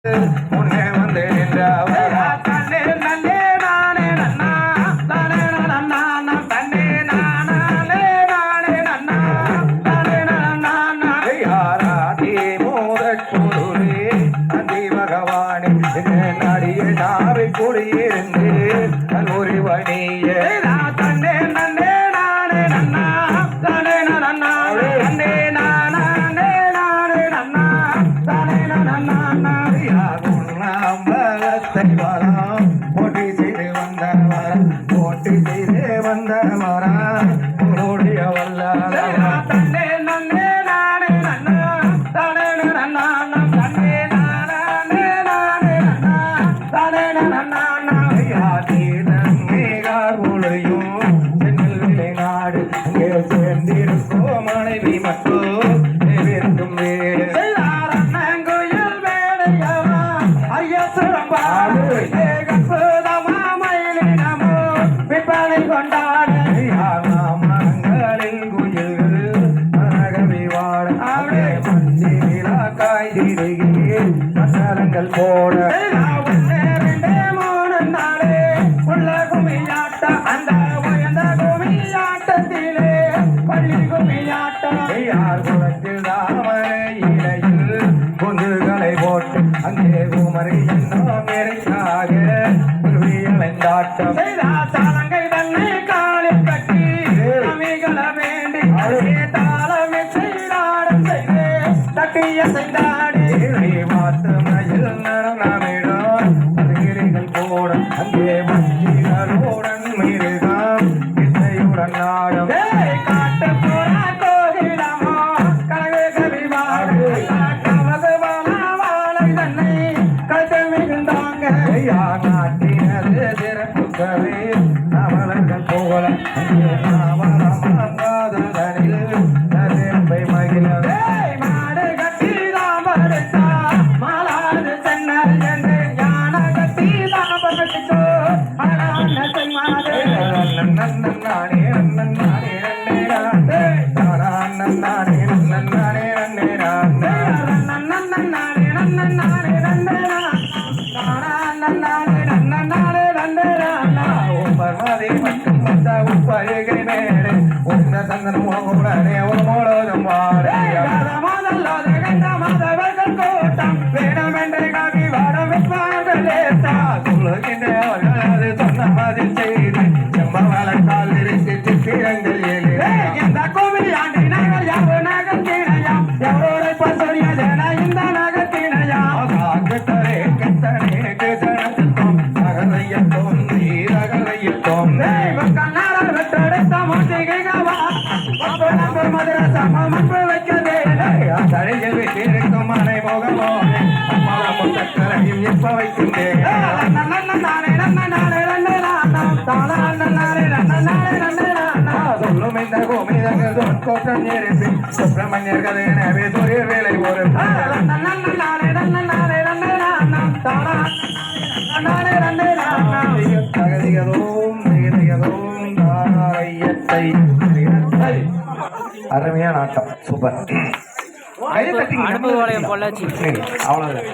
முன்னே வந்து நின்றவர் தன்னே நன்னே நானே நன்னா தானே நன்னா தன்னே நானே நானே நன்னா தானே நன்னா யாராதி மோதச்சுருளே நந்தி பகவானே நடிகை நாவை குடியிருந்து கல்லூரி வணியே தன்னே நன்னே நானே நன்னா தானே நன்னா தன்னே நானே நானே நன்னா தானே நன்னா வரம் போட்டி செய்து வந்தவரா உன்னுடைய வல்ல தன்னே நன்னே நானே நன்னா தானே நன்னா தன்னே நானே நானே நன்னா தானே நன்னா மேகார் ஒளியும் சென்னல் விலை நாடு அங்கே சேர்ந்திருக்கோ மனைவி மட்டும் இருக்கும் வீடு மரங்களில் குயில்கள் மரகவிவாட மசாலங்கள் போட உள்ள குமியாட்ட அந்த உயர்ந்த குமியாட்டத்திலே பள்ளி குமியாட்டம் யார் குளத்தில் தாமரை இலையில் பொந்துகளை போட்டு அங்கே குமரி என்னும் இறைக்காக குருவியலைந்தாட்டம் தாளங்கை தன்னை காலில் கட்டி நமிகள வேண்டி தாளமே செய்தாடம் செய்து தட்டிய செய்தாடி மாற்றுமையில் நடனமிடும் மதுகிரிகள் போட அங்கே மஞ்சிகளுடன் மிருகம் இசையுடன் நாடும் காட்டு போற கோகிலமோ கனவு கவிமாடு வாழை தன்னை கழுத்து மிகுந்தாங்க நாட்டினது சிறப்புகளே அவலர்கள் போல நரம்பை மகிழவே மாடு கட்டி தாமரைத்தா மாலாது சென்னர் என்று யான கட்டி தாமரைத்தோ நன்னானே நன்னானே நன்னே நானே நன்னானே நன்னே நன்னானே நன்னானே நன்னே பர்வதி மட்டும் வந்த உப்பருகை மேலே உன்ன சந்தனம் உடனே ஒரு மோளோதம் வாடே கூட்டம் வேணும் என்று காவி வாட வைப்பார்களே சொல்லுகின்றவர்கள் அது சொன்ன பதில் செய்து செம்பவளத்தால் இருக்கு சித்திரங்கள் ஏழு இந்த கோவில் ஆண்டி நாங்கள் யாவு நகர்த்தினையா எவரோரை பசரியதென இந்த நகர்த்தினையா கட்டரே கட்டரே கட்டணத்துக்கும் அகலையத்தோம் நீரகலையத்தோம் கண்ணாரால் வெட்டெடுத்த மூச்சிகைகவா மதுர சமமப்பு வைக்கதே தழையில் விட்டிருக்கும் மனை முகமோ அம்மாவும் சக்கரையும் எப்ப வைக்கின்றேன் சொல்லும் இந்த கோமிதங்கள் கோட்டம் எரிப்பி சுப்பிரமணியர்கள் எனவே துரிய வேலை ஒரு தகதிகதோம் அருமையான ஆட்டம் சூப்பர் அனுபவ பொள்ளாச்சி அவ்வளவுதான்.